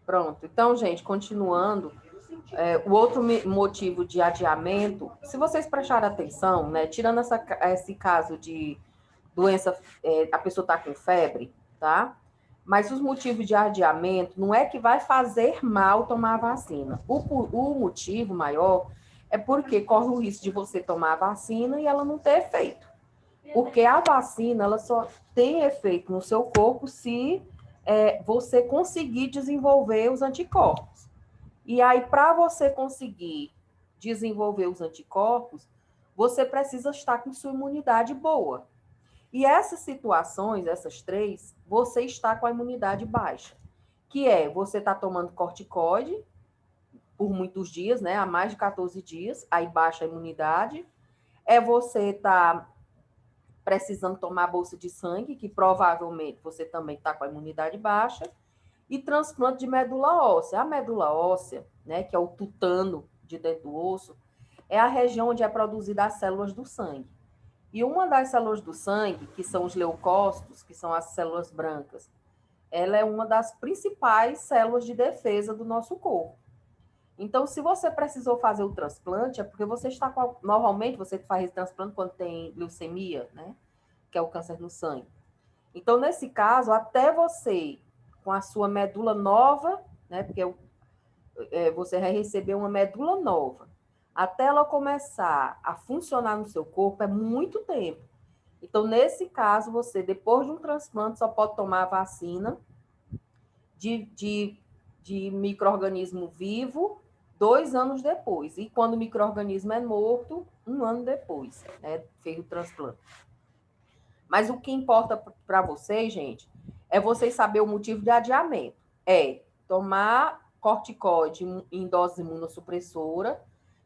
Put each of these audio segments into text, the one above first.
Pronto. Então, gente, continuando, o outro motivo de adiamento, se vocês prestarem atenção, né, tirando esse caso de doença, a pessoa está com febre, tá? Mas os motivos de adiamento não é que vai fazer mal tomar a vacina. O motivo maior é porque corre o risco de você tomar a vacina e ela não ter efeito. Porque a vacina, ela só tem efeito no seu corpo se você conseguir desenvolver os anticorpos. E aí, para você conseguir desenvolver os anticorpos, você precisa estar com sua imunidade boa. E essas situações, essas três, você está com a imunidade baixa, que é você está tomando corticoide por muitos dias, né? Há mais de 14 dias, aí baixa a imunidade. É você estar precisando tomar bolsa de sangue, que provavelmente você também está com a imunidade baixa. E transplante de medula óssea. A medula óssea, né, que é o tutano de dentro do osso, é a região onde é produzida as células do sangue. E uma das células do sangue, que são os leucócitos, que são as células brancas, ela é uma das principais células de defesa do nosso corpo. Então, se você precisou fazer o transplante, é porque você está com. Normalmente, você faz transplante quando tem leucemia, né? Que é o câncer no sangue. Então, nesse caso, até você, com a sua medula nova, né? Porque você vai receber uma medula nova. Até ela começar a funcionar no seu corpo, é muito tempo. Então, nesse caso, você, depois de um transplante, só pode tomar a vacina de micro-organismo vivo 2 anos depois. E quando o micro-organismo é morto, 1 ano depois, né? Fez o transplante. Mas o que importa para vocês, gente, é vocês saber o motivo de adiamento. É tomar corticoide em dose imunossupressora,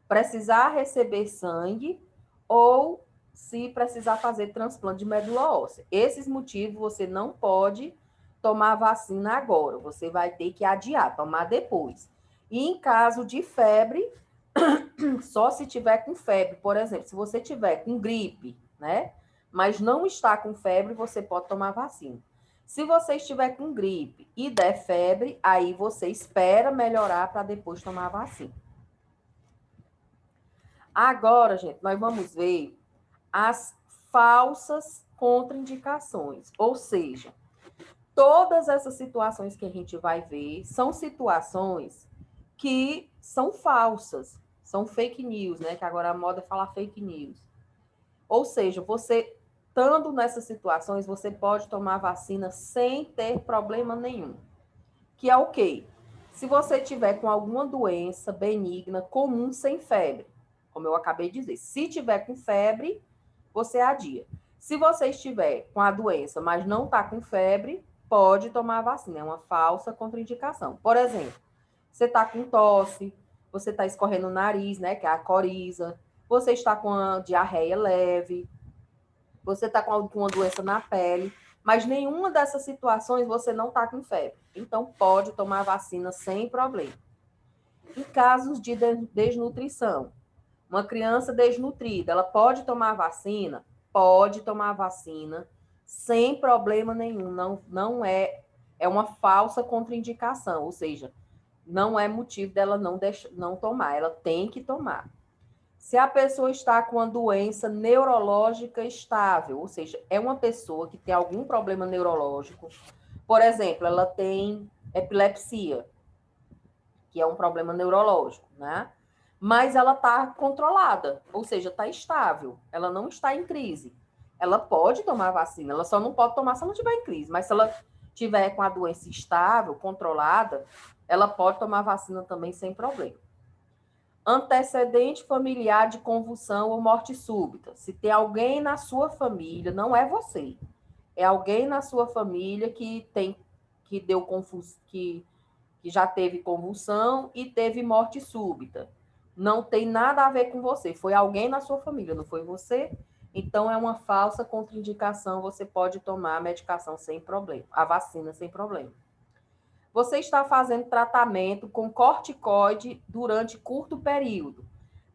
precisar receber sangue ou se precisar fazer transplante de medula óssea. Esses motivos você não pode tomar vacina agora, você vai ter que adiar, tomar depois. E em caso de febre, só se tiver com febre, por exemplo, se você tiver com gripe, né? Mas não está com febre, você pode tomar vacina. Se você estiver com gripe e der febre, aí você espera melhorar para depois tomar a vacina. Agora, gente, nós vamos ver as falsas contraindicações, ou seja, todas essas situações que a gente vai ver são situações que são falsas, são fake news, né? Que agora a moda é falar fake news. Ou seja, você estando nessas situações, você pode tomar vacina sem ter problema nenhum. Que é o quê? Se você tiver com alguma doença benigna, comum, sem febre, como eu acabei de dizer, se tiver com febre, você adia. Se você estiver com a doença, mas não está com febre, pode tomar a vacina. É uma falsa contraindicação. Por exemplo, você está com tosse, você está escorrendo o nariz, né, que é a coriza, você está com a diarreia leve, você está com alguma doença na pele, mas nenhuma dessas situações você não está com febre. Então, pode tomar vacina sem problema. Em casos de desnutrição, uma criança desnutrida, ela pode tomar vacina? Pode tomar vacina sem problema nenhum. Não é uma falsa contraindicação, ou seja, não é motivo dela não tomar, ela tem que tomar. Se a pessoa está com uma doença neurológica estável, ou seja, é uma pessoa que tem algum problema neurológico, por exemplo, ela tem epilepsia, que é um problema neurológico, né? Mas ela está controlada, ou seja, está estável, ela não está em crise. Ela pode tomar vacina, ela só não pode tomar se ela não estiver em crise, mas se ela tiver com a doença estável, controlada, ela pode tomar vacina também sem problema. Antecedente familiar de convulsão ou morte súbita. Se tem alguém na sua família, não é você, é alguém na sua família que deu que já teve convulsão e teve morte súbita. Não tem nada a ver com você, foi alguém na sua família, não foi você. Então é uma falsa contraindicação, você pode tomar a medicação sem problema, a vacina sem problema. Você está fazendo tratamento com corticoide durante curto período.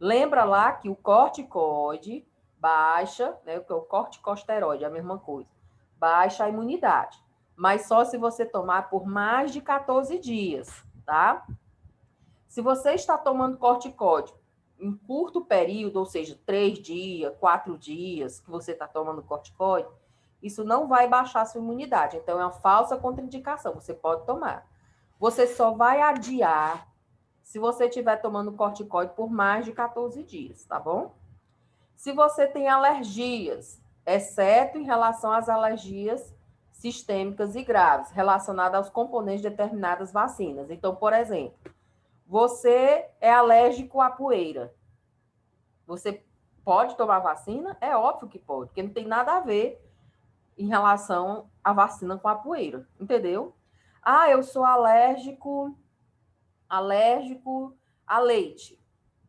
Lembra lá que o corticoide baixa, né, o corticosteroide é a mesma coisa, baixa a imunidade, mas só se você tomar por mais de 14 dias. tá? Se você está tomando corticoide em curto período, ou seja, 3 dias, 4 dias que você está tomando corticoide, isso não vai baixar a sua imunidade. Então, é uma falsa contraindicação. Você pode tomar. Você só vai adiar se você estiver tomando corticoide por mais de 14 dias, tá bom? Se você tem alergias, exceto em relação às alergias sistêmicas e graves, relacionadas aos componentes de determinadas vacinas. Então, por exemplo, você é alérgico à poeira. Você pode tomar vacina? É óbvio que pode, porque não tem nada a ver em relação à vacina com a poeira, entendeu? Ah, eu sou alérgico a leite,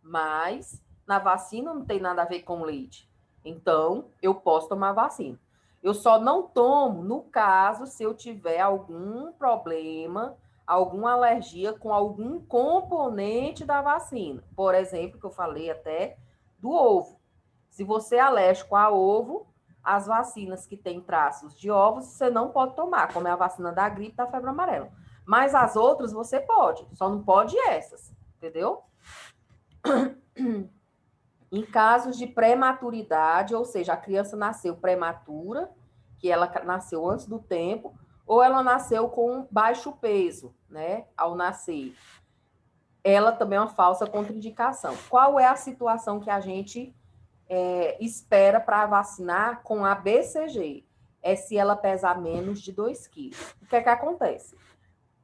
mas na vacina não tem nada a ver com leite. Então, eu posso tomar vacina. Eu só não tomo no caso se eu tiver algum problema, alguma alergia com algum componente da vacina. Por exemplo, que eu falei até do ovo. Se você é alérgico a ovo, as vacinas que têm traços de ovos, você não pode tomar, como é a vacina da gripe e da febre amarela. Mas as outras você pode, só não pode essas, entendeu? Em casos de prematuridade, ou seja, a criança nasceu prematura, que ela nasceu antes do tempo, ou ela nasceu com baixo peso, né, ao nascer. Ela também é uma falsa contraindicação. Qual é a situação que a gente espera para vacinar com a BCG? É se ela pesar menos de 2 quilos. O que é que acontece?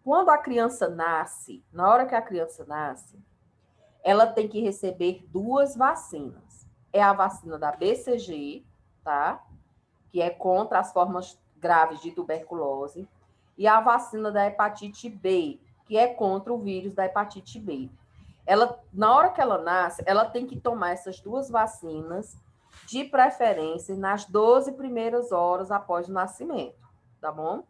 Quando a criança nasce, na hora que a criança nasce, ela tem que receber 2 vacinas. É a vacina da BCG, tá? Que é contra as formas graves de tuberculose, e a vacina da hepatite B, que é contra o vírus da hepatite B. Ela, na hora que ela nasce, ela tem que tomar essas 2 vacinas, de preferência, nas 12 primeiras horas após o nascimento, tá bom?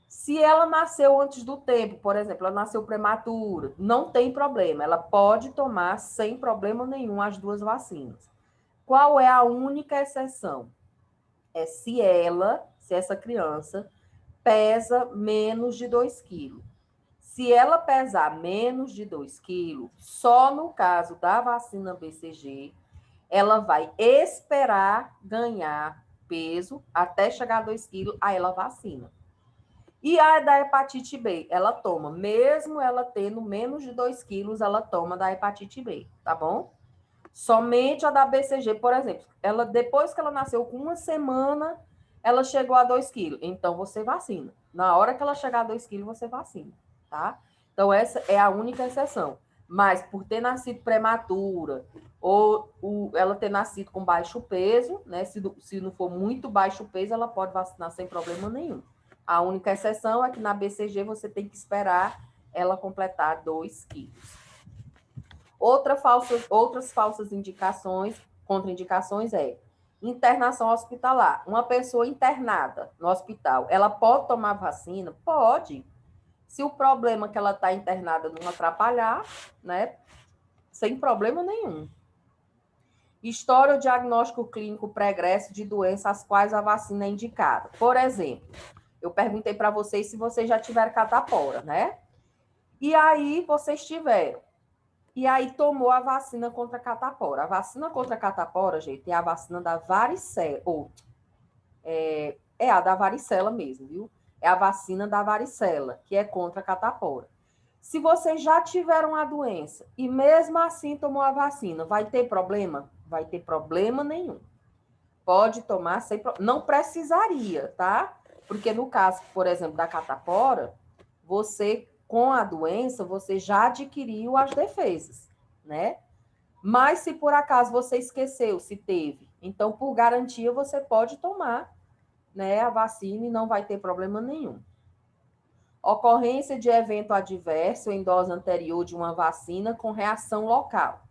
Se ela nasceu antes do tempo, por exemplo, ela nasceu prematura, não tem problema, ela pode tomar sem problema nenhum as 2 vacinas. Qual é a única exceção? É se essa criança pesa menos de 2 quilos. Se ela pesar menos de 2 quilos, só no caso da vacina BCG, ela vai esperar ganhar peso até chegar a 2 quilos, aí ela vacina. E a da hepatite B, ela toma, mesmo ela tendo menos de 2 quilos, ela toma da hepatite B, tá bom? Somente a da BCG, por exemplo, ela depois que ela nasceu com 1 semana, ela chegou a 2 quilos. Então, você vacina. Na hora que ela chegar a 2 quilos, você vacina, tá? Então, essa é a única exceção. Mas, por ter nascido prematura, ou ela ter nascido com baixo peso, né? Se não for muito baixo peso, ela pode vacinar sem problema nenhum. A única exceção é que na BCG você tem que esperar ela completar 2 quilos. Outras falsas indicações, contraindicações é internação hospitalar. Uma pessoa internada no hospital, ela pode tomar vacina? Pode. Se o problema que ela está internada não atrapalhar, né? Sem problema nenhum. História ou diagnóstico clínico pregresso de doenças às quais a vacina é indicada. Por exemplo, eu perguntei para vocês se vocês já tiveram catapora, né? E aí vocês tiveram. E aí tomou a vacina contra a catapora. A vacina contra a catapora, gente, é a vacina da varicela, é a da varicela mesmo, viu? É a vacina da varicela, que é contra a catapora. Se vocês já tiveram a doença e mesmo assim tomou a vacina, vai ter problema? Vai ter problema nenhum. Pode tomar sem problema. Não precisaria, tá? Porque no caso, por exemplo, da catapora, você, com a doença, você já adquiriu as defesas, né? Mas se por acaso você esqueceu se teve, então, por garantia, você pode tomar, né, a vacina e não vai ter problema nenhum. Ocorrência de evento adverso em dose anterior de uma vacina com reação local.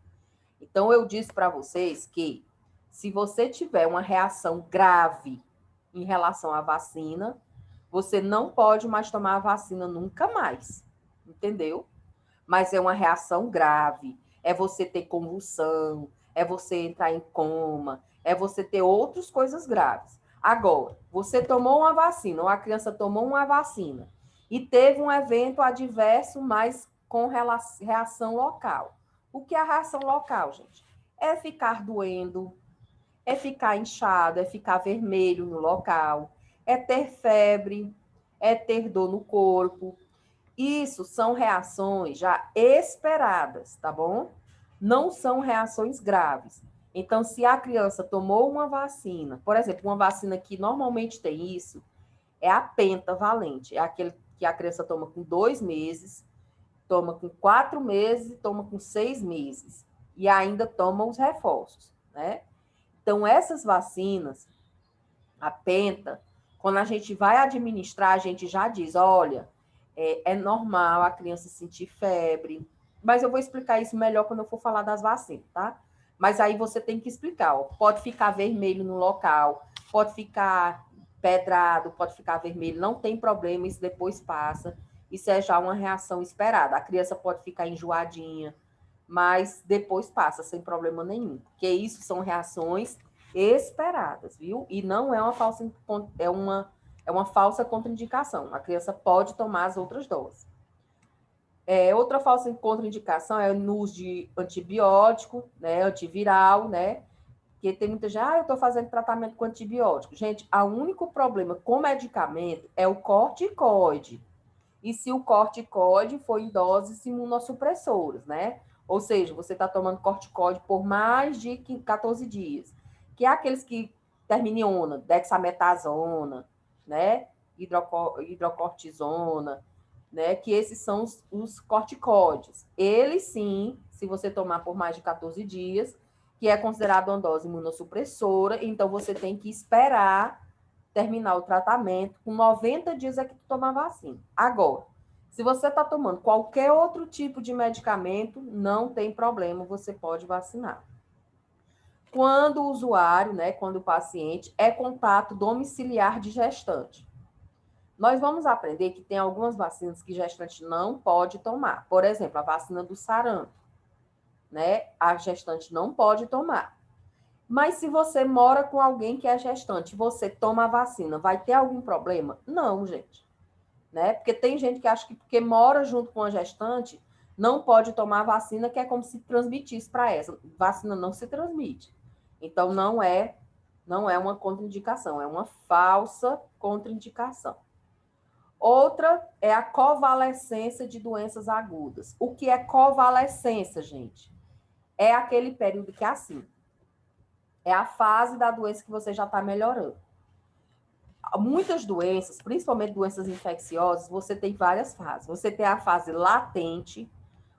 Então, eu disse para vocês que se você tiver uma reação grave em relação à vacina, você não pode mais tomar a vacina nunca mais, entendeu? Mas é uma reação grave, é você ter convulsão, é você entrar em coma, é você ter outras coisas graves. Agora, você tomou uma vacina, ou a criança tomou uma vacina, e teve um evento adverso, mas com reação local. O que é a reação local, gente? É ficar doendo, é ficar inchado, é ficar vermelho no local, é ter febre, é ter dor no corpo. Isso são reações já esperadas, tá bom? Não são reações graves. Então, se a criança tomou uma vacina, por exemplo, uma vacina que normalmente tem isso, é a pentavalente. É aquele que a criança toma com 2 meses, toma com 4 meses e toma com 6 meses. E ainda toma os reforços, né? Então, essas vacinas, a penta, quando a gente vai administrar, a gente já diz, olha, é normal a criança sentir febre, mas eu vou explicar isso melhor quando eu for falar das vacinas, tá? Mas aí você tem que explicar, ó, pode ficar vermelho no local, pode ficar pedrado, pode ficar vermelho, não tem problema, isso depois passa. Isso é já uma reação esperada. A criança pode ficar enjoadinha, mas depois passa sem problema nenhum, porque isso são reações esperadas, viu? E não é uma falsa, é uma falsa contraindicação. A criança pode tomar as outras doses. Outra falsa contraindicação é no uso de antibiótico, né, antiviral, né? Porque tem muita gente, eu estou fazendo tratamento com antibiótico. Gente, o único problema com medicamento é o corticoide. E se o corticoide for em doses imunossupressoras, né? Ou seja, você está tomando corticoide por mais de 14 dias, que é aqueles que terminam em ona, dexametasona, né? Hidrocortisona, né? Que esses são os corticoides. Eles sim, se você tomar por mais de 14 dias, que é considerado uma dose imunossupressora, então você tem que esperar terminar o tratamento, com 90 dias é que tu toma a vacina. Agora, se você está tomando qualquer outro tipo de medicamento, não tem problema, você pode vacinar. Quando o usuário, né, quando o paciente é contato domiciliar de gestante. Nós vamos aprender que tem algumas vacinas que gestante não pode tomar. Por exemplo, a vacina do sarampo, né? A gestante não pode tomar. Mas se você mora com alguém que é gestante, você toma a vacina, vai ter algum problema? Não, gente. Né? Porque tem gente que acha que porque mora junto com a gestante, não pode tomar a vacina, que é como se transmitisse para essa. Vacina não se transmite. Então, não é uma contraindicação, é uma falsa contraindicação. Outra é a convalescência de doenças agudas. O que é convalescência, gente? É aquele período que é assim, é a fase da doença que você já está melhorando. Muitas doenças, principalmente doenças infecciosas, você tem várias fases. Você tem a fase latente.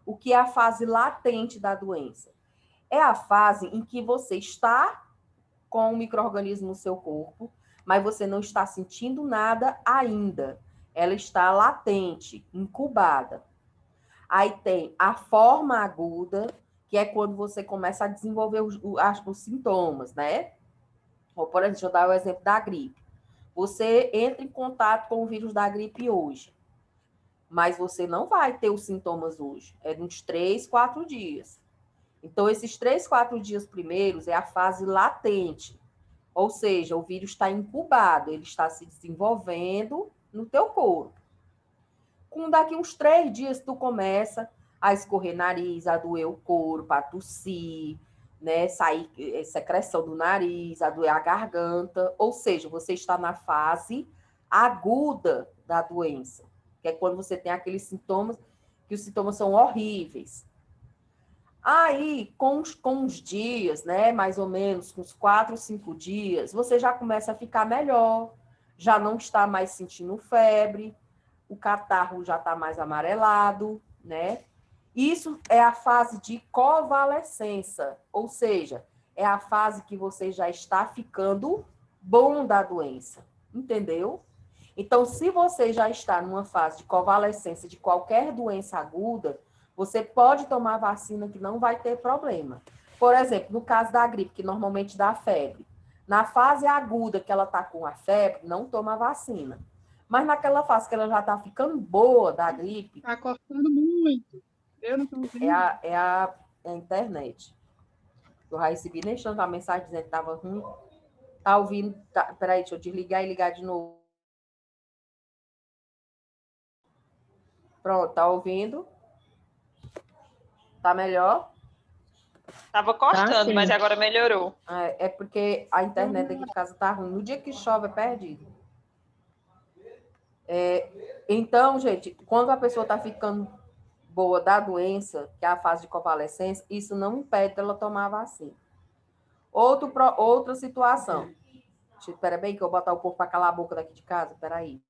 O que é a fase latente da doença? É a fase em que você está com o micro-organismo no seu corpo, mas você não está sentindo nada ainda. Ela está latente, incubada. Aí tem a forma aguda, que é quando você começa a desenvolver os sintomas, né? Ou, por exemplo, deixa eu dar o exemplo da gripe. Você entra em contato com o vírus da gripe hoje, mas você não vai ter os sintomas hoje. É uns 3, 4 dias. Então, esses 3, 4 dias primeiros é a fase latente. Ou seja, o vírus está incubado, ele está se desenvolvendo no teu corpo. Com daqui uns 3 dias, tu começa a escorrer nariz, a doer o corpo, a tossir, né? Sair secreção do nariz, a doer a garganta. Ou seja, você está na fase aguda da doença, que é quando você tem aqueles sintomas, que os sintomas são horríveis. Aí, com uns dias, né, mais ou menos, com uns 4, 5 dias, você já começa a ficar melhor, já não está mais sentindo febre, o catarro já está mais amarelado, né? Isso é a fase de convalescença, ou seja, é a fase que você já está ficando bom da doença, entendeu? Então, se você já está numa fase de convalescência de qualquer doença aguda, você pode tomar vacina que não vai ter problema. Por exemplo, no caso da gripe, que normalmente dá febre, na fase aguda que ela está com a febre, não toma vacina. Mas naquela fase que ela já está ficando boa da gripe. Está cortando muito. Eu não estou ouvindo. É a internet. Eu já recebi neste instante uma mensagem dizendo que estava ruim. Tá ouvindo? Tá, peraí, deixa eu desligar e ligar de novo. Pronto, tá ouvindo? Tá melhor? Tava cortando, sim. mas agora melhorou. É porque a internet aqui de casa tá ruim. No dia que chove, é perdido. Então, gente, quando a pessoa tá ficando boa da doença, que é a fase de convalescência, isso não impede ela tomar a vacina. Outra situação. Espera bem que eu vou botar o povo para calar a boca daqui de casa. Espera aí.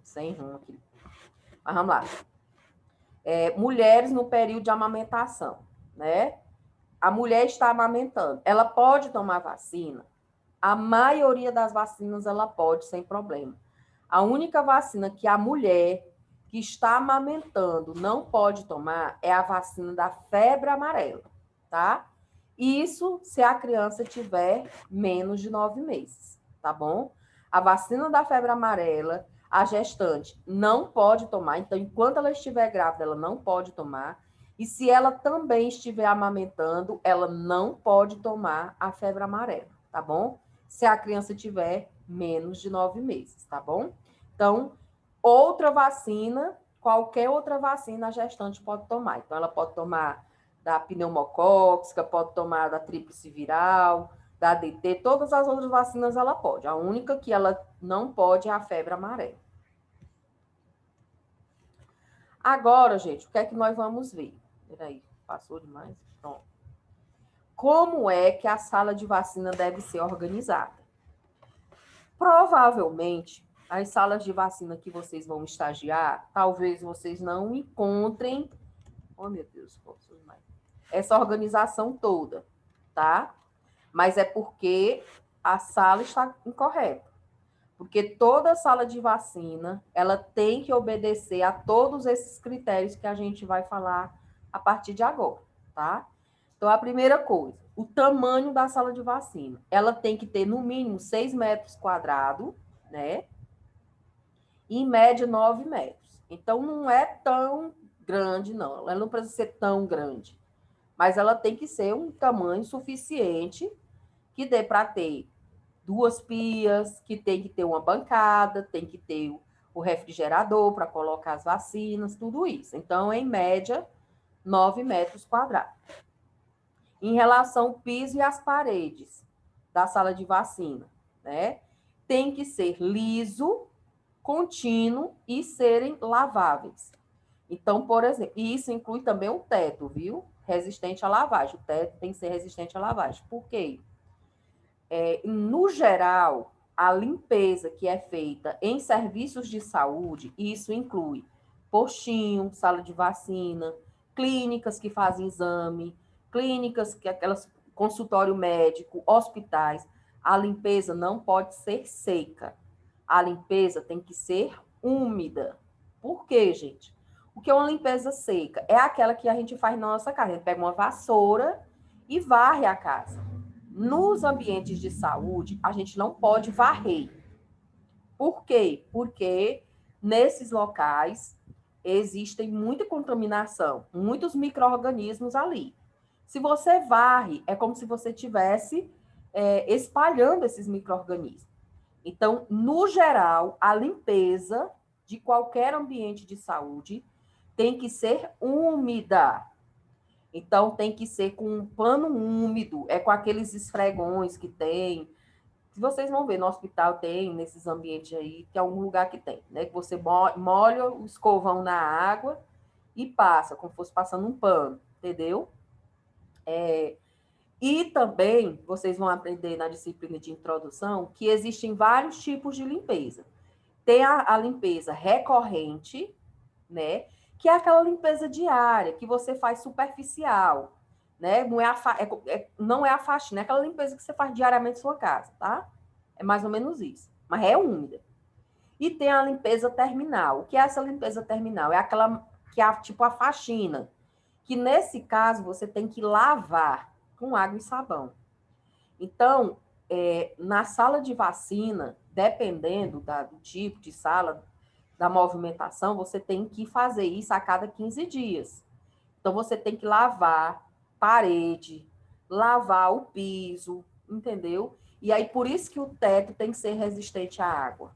Sem rumo aqui. Mas vamos lá. Mulheres no período de amamentação, né? A mulher está amamentando. Ela pode tomar vacina? A maioria das vacinas ela pode, sem problema. A única vacina que a mulher que está amamentando não pode tomar é a vacina da febre amarela, tá? Isso se a criança tiver menos de 9 meses, tá bom? A vacina da febre amarela, a gestante não pode tomar, então, enquanto ela estiver grávida, ela não pode tomar. E se ela também estiver amamentando, ela não pode tomar a febre amarela, tá bom? Se a criança tiver menos de 9 meses, tá bom? Então, outra vacina, qualquer outra vacina a gestante pode tomar. Então, ela pode tomar da pneumocócica, pode tomar da tríplice viral, da ADT, todas as outras vacinas ela pode. A única que ela não pode é a febre amarela. Agora, gente, o que é que nós vamos ver? Peraí, passou demais? Pronto. Como é que a sala de vacina deve ser organizada? Provavelmente, as salas de vacina que vocês vão estagiar, talvez vocês não encontrem, oh meu Deus, essa organização toda, tá? Mas é porque a sala está incorreta. Porque toda sala de vacina, ela tem que obedecer a todos esses critérios que a gente vai falar a partir de agora, tá? Então, a primeira coisa, o tamanho da sala de vacina. Ela tem que ter, no mínimo, 6 metros quadrados, né? E, em média, 9 metros. Então, não é tão grande, não. Ela não precisa ser tão grande. Mas ela tem que ser um tamanho suficiente que dê para ter 2 pias, que tem que ter uma bancada, tem que ter o refrigerador para colocar as vacinas, tudo isso. Então, em média, 9 metros quadrados. Em relação ao piso e às paredes da sala de vacina, né? Tem que ser liso, contínuo e serem laváveis. Então, por exemplo, e isso inclui também o teto, viu? Resistente à lavagem. O teto tem que ser resistente à lavagem. Por quê? No geral, a limpeza que é feita em serviços de saúde, isso inclui postinho, sala de vacina, clínicas que fazem exame, clínicas que aquelas consultório médico, hospitais, a limpeza não pode ser seca. A limpeza tem que ser úmida. Por quê, gente? O que é uma limpeza seca? É aquela que a gente faz na nossa casa. A gente pega uma vassoura e varre a casa. Nos ambientes de saúde, a gente não pode varrer. Por quê? Porque nesses locais existem muita contaminação, muitos micro-organismos ali. Se você varre, é como se você estivesse espalhando esses micro-organismos. Então, no geral, a limpeza de qualquer ambiente de saúde tem que ser úmida. Então, tem que ser com um pano úmido, é com aqueles esfregões que tem. Se vocês vão ver, no hospital tem, nesses ambientes aí, tem algum lugar que tem, né? Que você molha o escovão na água e passa, como se fosse passando um pano, entendeu? E também, vocês vão aprender na disciplina de introdução que existem vários tipos de limpeza. Tem a limpeza recorrente, né? Que é aquela limpeza diária, que você faz superficial, né? Não é a faxina, é aquela limpeza que você faz diariamente em sua casa, tá? É mais ou menos isso, mas é úmida. E tem a limpeza terminal. O que é essa limpeza terminal? É aquela que é tipo a faxina, que nesse caso você tem que lavar com água e sabão. Então, na sala de vacina, dependendo do tipo de sala, da movimentação, você tem que fazer isso a cada 15 dias. Então, você tem que lavar parede, lavar o piso, entendeu? E aí, por isso que o teto tem que ser resistente à água.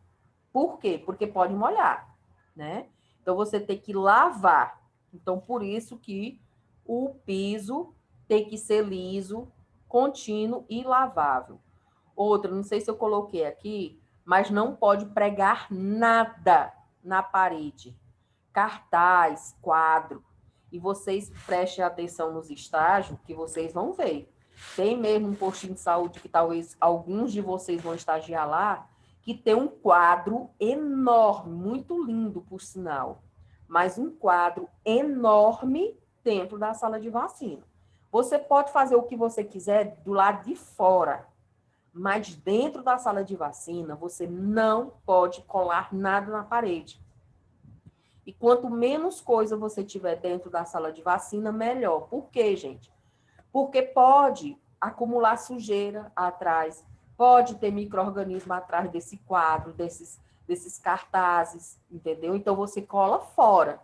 Por quê? Porque pode molhar, né? Então, você tem que lavar. Então, por isso que o piso tem que ser liso, contínuo e lavável. Outra, não sei se eu coloquei aqui, mas não pode pregar nada na parede. Cartaz, quadro. E vocês prestem atenção nos estágios que vocês vão ver. Tem mesmo um postinho de saúde que talvez alguns de vocês vão estagiar lá, que tem um quadro enorme, muito lindo, por sinal, mas um quadro enorme dentro da sala de vacina. Você pode fazer o que você quiser do lado de fora, mas dentro da sala de vacina, você não pode colar nada na parede. E quanto menos coisa você tiver dentro da sala de vacina, melhor. Por quê, gente? Porque pode acumular sujeira atrás, pode ter micro-organismo atrás desse quadro, desses cartazes, entendeu? Então, você cola fora,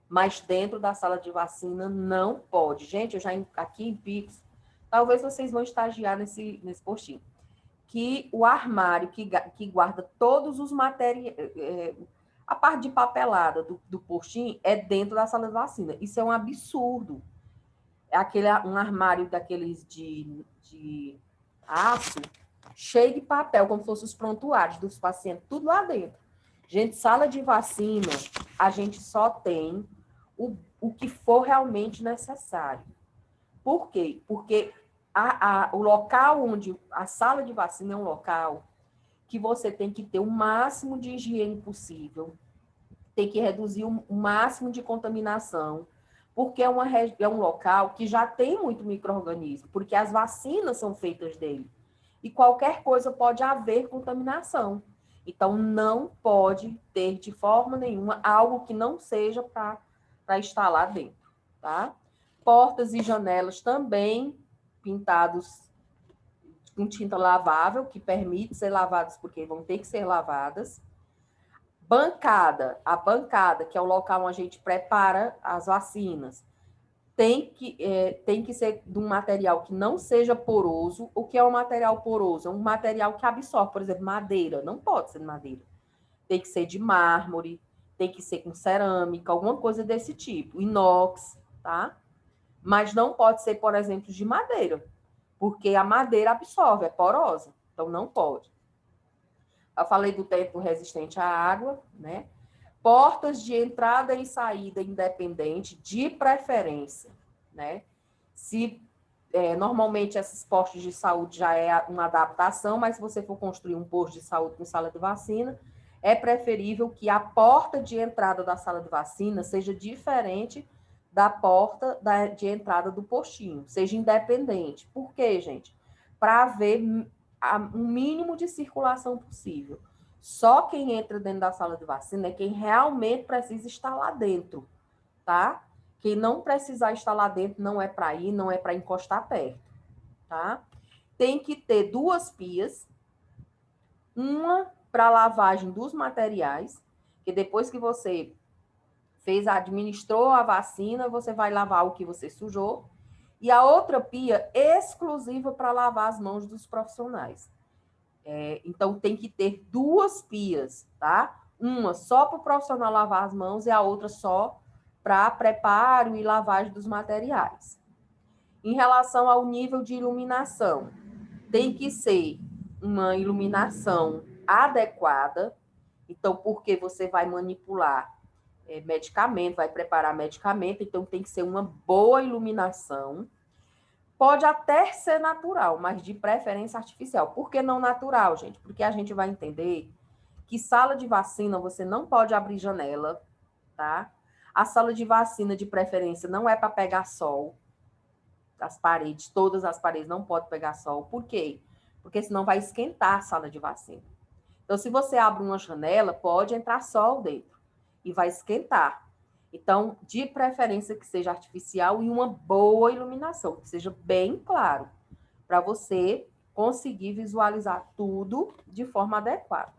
mas dentro da sala de vacina não pode. Gente, eu já aqui em Pix, talvez vocês vão estagiar nesse postinho, que o armário que guarda todos os materiais, a parte de papelada do postinho é dentro da sala de vacina. Isso é um absurdo. É um armário daqueles de aço, cheio de papel, como se fossem os prontuários dos pacientes, tudo lá dentro. Gente, sala de vacina, a gente só tem o que for realmente necessário. Por quê? Porque o local onde a sala de vacina é um local que você tem que ter o máximo de higiene possível, tem que reduzir o máximo de contaminação, porque é um local que já tem muito micro-organismo, porque as vacinas são feitas dele. E qualquer coisa pode haver contaminação. Então, não pode ter, de forma nenhuma, algo que não seja para estar lá dentro, tá? Portas e janelas também pintados com tinta lavável, que permite ser lavadas, porque vão ter que ser lavadas. A bancada, que é o local onde a gente prepara as vacinas, tem que ser de um material que não seja poroso. O que é um material poroso? É um material que absorve, por exemplo, madeira. Não pode ser de madeira. Tem que ser de mármore, tem que ser com cerâmica, alguma coisa desse tipo. Inox, tá? Mas não pode ser, por exemplo, de madeira, porque a madeira absorve, é porosa. Então, não pode. Eu falei do teto resistente à água, né? Portas de entrada e saída independente, de preferência, né? Normalmente esses postos de saúde já é uma adaptação, mas se você for construir um posto de saúde com sala de vacina, é preferível que a porta de entrada da sala de vacina seja diferente da porta de entrada do postinho, seja independente. Por quê, gente? Para haver o mínimo de circulação possível. Só quem entra dentro da sala de vacina é quem realmente precisa estar lá dentro, tá? Quem não precisar estar lá dentro não é para ir, não é para encostar perto, tá? Tem que ter 2 pias, uma para lavagem dos materiais, que depois que você administrou a vacina, você vai lavar o que você sujou, e a outra pia exclusiva para lavar as mãos dos profissionais. Então, tem que ter 2 pias, tá? Uma só para o profissional lavar as mãos e a outra só para preparo e lavagem dos materiais. Em relação ao nível de iluminação, tem que ser uma iluminação adequada. Então, porque você vai manipular medicamento, vai preparar medicamento, então tem que ser uma boa iluminação. Pode até ser natural, mas de preferência artificial. Por que não natural, gente? Porque a gente vai entender que sala de vacina você não pode abrir janela, tá? A sala de vacina, de preferência, não é para pegar sol. As paredes, todas as paredes não podem pegar sol. Por quê? Porque senão vai esquentar a sala de vacina. Então, se você abre uma janela, pode entrar sol dentro e vai esquentar. Então, de preferência que seja artificial e uma boa iluminação, que seja bem claro, para você conseguir visualizar tudo de forma adequada.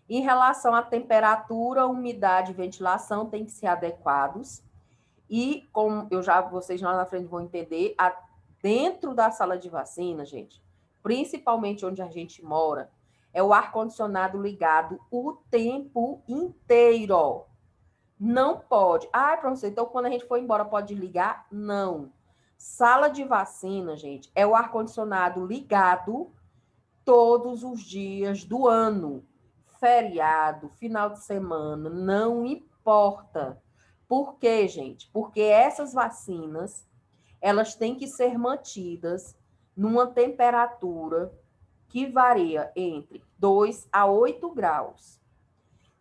Em relação à temperatura, umidade e ventilação, tem que ser adequados. E, como vocês lá na frente vão entender, dentro da sala de vacina, gente, principalmente onde a gente mora, é o ar-condicionado ligado o tempo inteiro. Não pode. Ah, professor, então quando a gente for embora pode ligar? Não. Sala de vacina, gente, é o ar-condicionado ligado todos os dias do ano. Feriado, final de semana, não importa. Por quê, gente? Porque essas vacinas, elas têm que ser mantidas numa temperatura que varia entre 2 a 8 graus.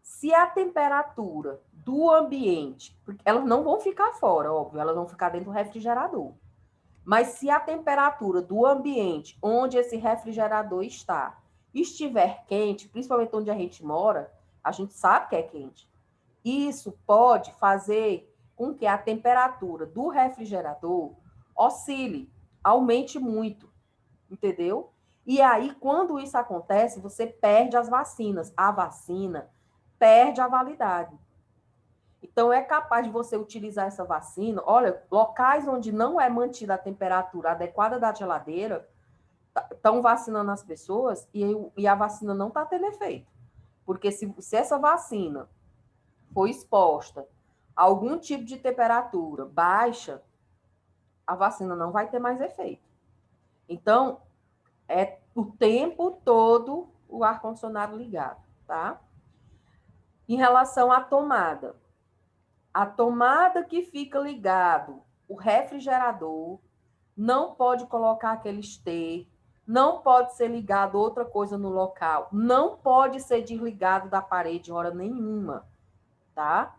Se a temperatura do ambiente, porque elas não vão ficar fora, óbvio, elas vão ficar dentro do refrigerador. Mas se a temperatura do ambiente onde esse refrigerador está estiver quente, principalmente onde a gente mora, a gente sabe que é quente. Isso pode fazer com que a temperatura do refrigerador oscile, aumente muito, entendeu? E aí, quando isso acontece, você perde as vacinas. A vacina perde a validade. Então, é capaz de você utilizar essa vacina. Olha, locais onde não é mantida a temperatura adequada da geladeira, estão vacinando as pessoas e a vacina não está tendo efeito. Porque se essa vacina for exposta a algum tipo de temperatura baixa, a vacina não vai ter mais efeito. Então, é o tempo todo o ar-condicionado ligado, tá? Em relação à tomada, a tomada que fica ligado, o refrigerador, não pode colocar aquele ester, não pode ser ligado outra coisa no local, não pode ser desligado da parede hora nenhuma, tá?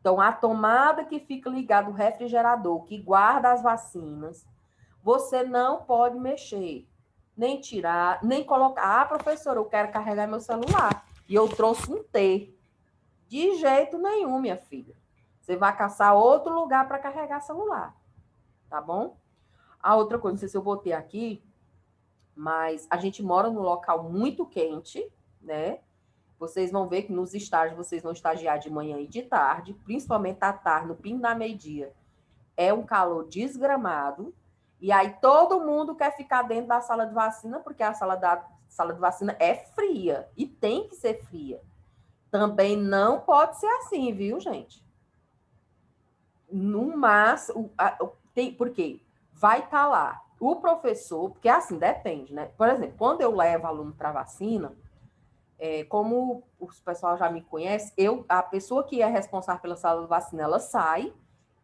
Então, a tomada que fica ligada, o refrigerador, que guarda as vacinas, você não pode mexer, nem tirar, nem colocar. Ah, professora, eu quero carregar meu celular. E eu trouxe um T. De jeito nenhum, minha filha. Você vai caçar outro lugar para carregar celular. Tá bom? A outra coisa, não sei se eu botei aqui, mas a gente mora num local muito quente, né? Vocês vão ver que nos estágios vocês vão estagiar de manhã e de tarde, principalmente à tarde, no pino da meio-dia. É um calor desgramado. E aí todo mundo quer ficar dentro da sala de vacina, porque a sala de vacina é fria. E tem que ser fria. Também não pode ser assim, viu, gente? No máximo, por quê? Vai estar lá o professor, porque assim, depende, né? Por exemplo, quando eu levo aluno para vacina, como o pessoal já me conhece, a pessoa que é responsável pela sala de vacina, ela sai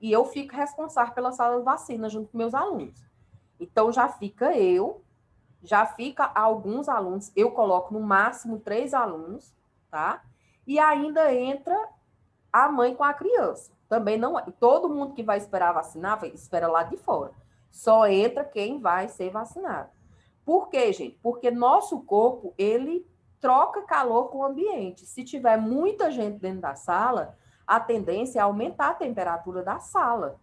e eu fico responsável pela sala de vacina junto com meus alunos. Então, já fica alguns alunos, eu coloco no máximo 3 alunos, tá? E ainda entra a mãe com a criança. Também não, todo mundo que vai esperar vacinar, espera lá de fora. Só entra quem vai ser vacinado. Por quê, gente? Porque nosso corpo, ele troca calor com o ambiente. Se tiver muita gente dentro da sala, a tendência é aumentar a temperatura da sala.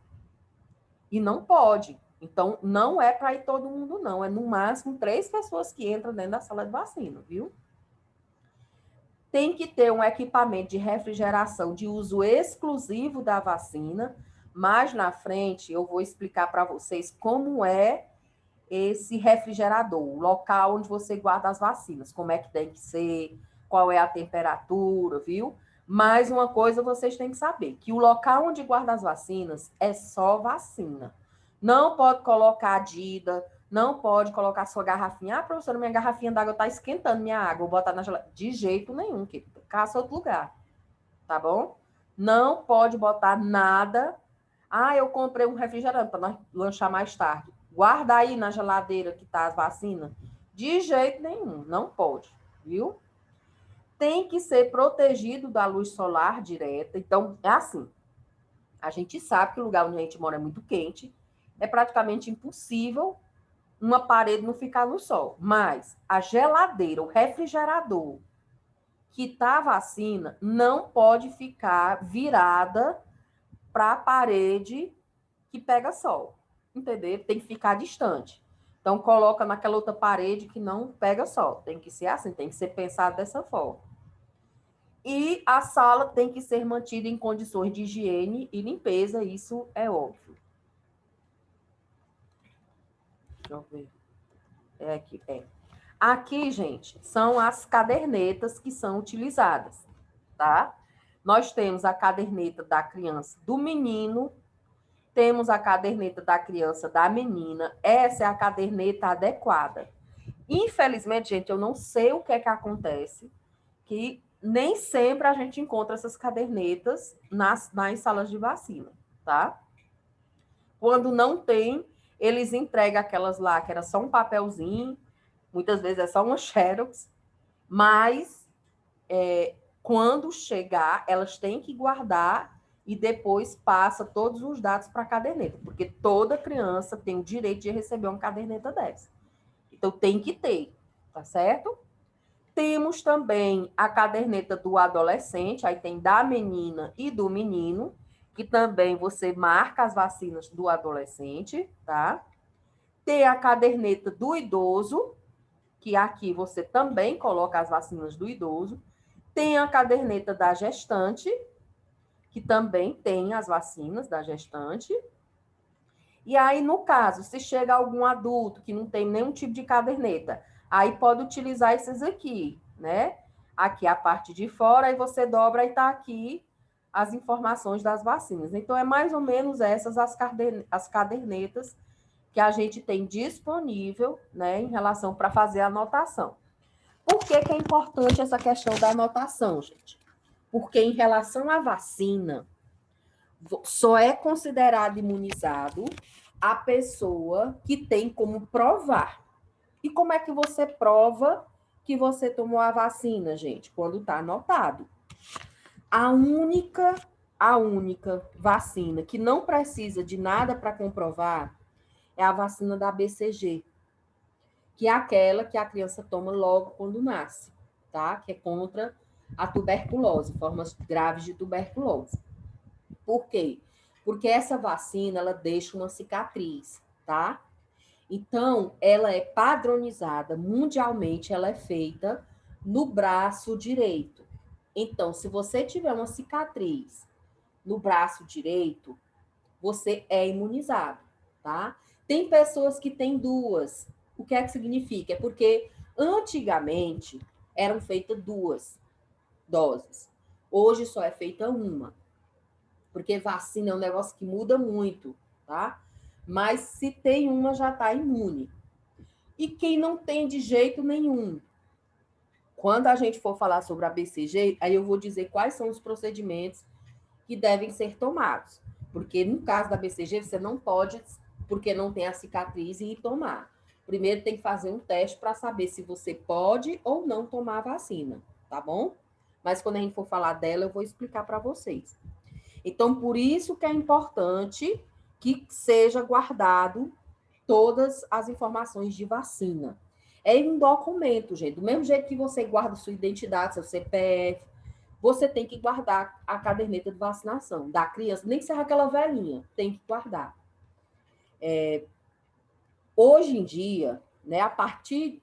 E não pode. Então, não é para ir todo mundo, não. É no máximo 3 pessoas que entram dentro da sala de vacina, viu? Tem que ter um equipamento de refrigeração de uso exclusivo da vacina. Mais na frente, eu vou explicar para vocês como é esse refrigerador, o local onde você guarda as vacinas, como é que tem que ser, qual é a temperatura, viu? Mais uma coisa vocês têm que saber, que o local onde guarda as vacinas é só vacina. Não pode colocar Dida, não pode colocar sua garrafinha. Ah, professora, minha garrafinha d'água está esquentando minha água, vou botar na geladeira. De jeito nenhum, que caça outro lugar, tá bom? Não pode botar nada. Ah, eu comprei um refrigerante para nós lanchar mais tarde. Guarda aí na geladeira que tá as vacinas. De jeito nenhum, não pode, viu? Tem que ser protegido da luz solar direta. Então, é assim. A gente sabe que o lugar onde a gente mora é muito quente. É praticamente impossível uma parede não ficar no sol. Mas a geladeira, o refrigerador que tá a vacina, não pode ficar virada para a parede que pega sol. Entendeu? Tem que ficar distante. Então, coloca naquela outra parede que não pega sol. Tem que ser assim, tem que ser pensado dessa forma. E a sala tem que ser mantida em condições de higiene e limpeza, isso é óbvio. Deixa eu ver. É aqui, é. Aqui, gente, são as cadernetas que são utilizadas, tá? Nós temos a caderneta da criança do menino, temos a caderneta da criança da menina. Essa é a caderneta adequada. Infelizmente, gente, eu não sei o que é que acontece, que nem sempre a gente encontra essas cadernetas nas salas de vacina, tá? Quando não tem, eles entregam aquelas lá, que era só um papelzinho, muitas vezes é só uma xerox, mas quando chegar, elas têm que guardar e depois passa todos os dados para a caderneta, porque toda criança tem o direito de receber uma caderneta dessa. Então, tem que ter, tá certo? Temos também a caderneta do adolescente, aí tem da menina e do menino, que também você marca as vacinas do adolescente, tá? Tem a caderneta do idoso, que aqui você também coloca as vacinas do idoso. Tem a caderneta da gestante, que também tem as vacinas da gestante. E aí, no caso, se chega algum adulto que não tem nenhum tipo de caderneta, aí pode utilizar esses aqui, né? Aqui a parte de fora, aí você dobra e está aqui as informações das vacinas. Então, é mais ou menos essas as cadernetas que a gente tem disponível, né, em relação para fazer a anotação. Por que que é importante essa questão da anotação, gente? Porque em relação à vacina, só é considerado imunizado a pessoa que tem como provar. E como é que você prova que você tomou a vacina, gente? Quando está anotado. A única vacina que não precisa de nada para comprovar é a vacina da BCG, que é aquela que a criança toma logo quando nasce, tá? Que é contra a tuberculose, formas graves de tuberculose. Por quê? Porque essa vacina, ela deixa uma cicatriz, tá? Então, ela é padronizada mundialmente, ela é feita no braço direito. Então, se você tiver uma cicatriz no braço direito, você é imunizado, tá? Tem pessoas que têm duas. O que é que significa? É porque antigamente eram feitas 2 doses. Hoje só é feita uma. Porque vacina é um negócio que muda muito, tá? Mas se tem uma, já está imune. E quem não tem de jeito nenhum? Quando a gente for falar sobre a BCG, aí eu vou dizer quais são os procedimentos que devem ser tomados. Porque no caso da BCG, você não pode, porque não tem a cicatriz, e ir tomar. Primeiro tem que fazer um teste para saber se você pode ou não tomar a vacina, tá bom? Mas quando a gente for falar dela, eu vou explicar para vocês. Então, por isso que é importante que seja guardado todas as informações de vacina. É um documento, gente. Do mesmo jeito que você guarda sua identidade, seu CPF, você tem que guardar a caderneta de vacinação da criança, nem que seja aquela velhinha, tem que guardar. Hoje em dia, né, a partir...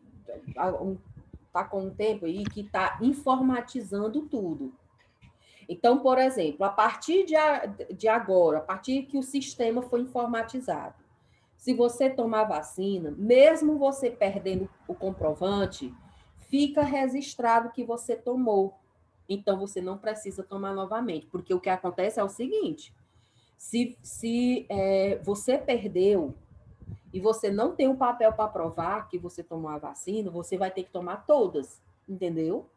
Está com um tempo aí que está informatizando tudo. Então, por exemplo, a partir de agora, a partir que o sistema foi informatizado, se você tomar vacina, mesmo você perdendo o comprovante, fica registrado que você tomou. Então, você não precisa tomar novamente, porque o que acontece é o seguinte, se você perdeu e você não tem o papel para provar que você tomou a vacina, você vai ter que tomar todas, entendeu?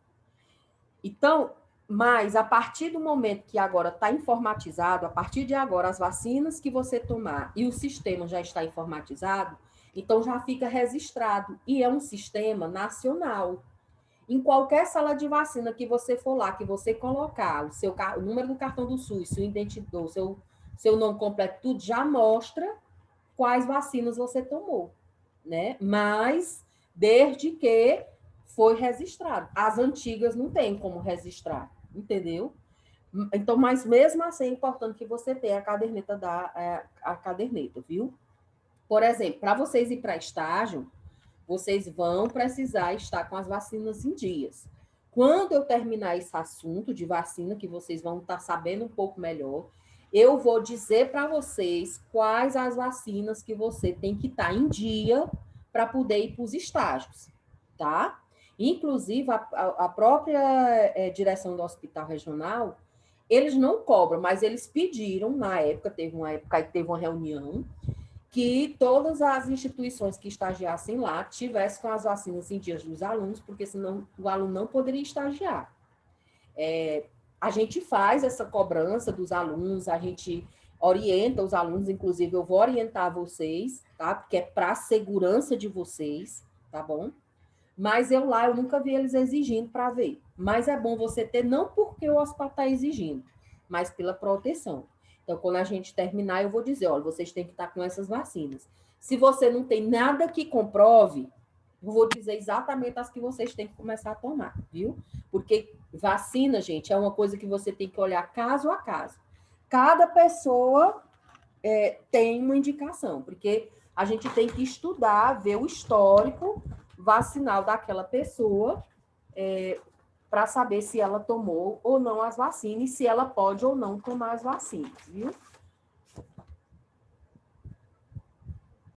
Então, mas a partir do momento que agora está informatizado, a partir de agora, as vacinas que você tomar e o sistema já está informatizado, então já fica registrado. E é um sistema nacional. Em qualquer sala de vacina que você for lá, que você colocar o número do cartão do SUS, seu identidade, seu nome completo, tudo já mostra quais vacinas você tomou, né? Mas desde que foi registrado. As antigas não tem como registrar, entendeu? Então, mas mesmo assim é importante que você tenha a caderneta, viu? Por exemplo, para vocês ir para estágio, vocês vão precisar estar com as vacinas em dias. Quando eu terminar esse assunto de vacina, que vocês vão estar sabendo um pouco melhor, eu vou dizer para vocês quais as vacinas que você tem que estar em dia para poder ir para os estágios, tá? Inclusive, a própria direção do Hospital Regional, eles não cobram, mas eles pediram, na época, teve uma reunião, que todas as instituições que estagiassem lá tivessem com as vacinas em dias dos alunos, porque senão o aluno não poderia estagiar. A gente faz essa cobrança dos alunos, a gente orienta os alunos, inclusive eu vou orientar vocês, tá? Porque é para a segurança de vocês, tá bom? Mas eu nunca vi eles exigindo para ver. Mas é bom você ter, não porque o hospital está exigindo, mas pela proteção. Então, quando a gente terminar, eu vou dizer, olha, vocês têm que estar com essas vacinas. Se você não tem nada que comprove, eu vou dizer exatamente as que vocês têm que começar a tomar, viu? Porque vacina, gente, é uma coisa que você tem que olhar caso a caso. Cada pessoa tem uma indicação, porque a gente tem que estudar, ver o histórico vacinal daquela pessoa para saber se ela tomou ou não as vacinas e se ela pode ou não tomar as vacinas, viu?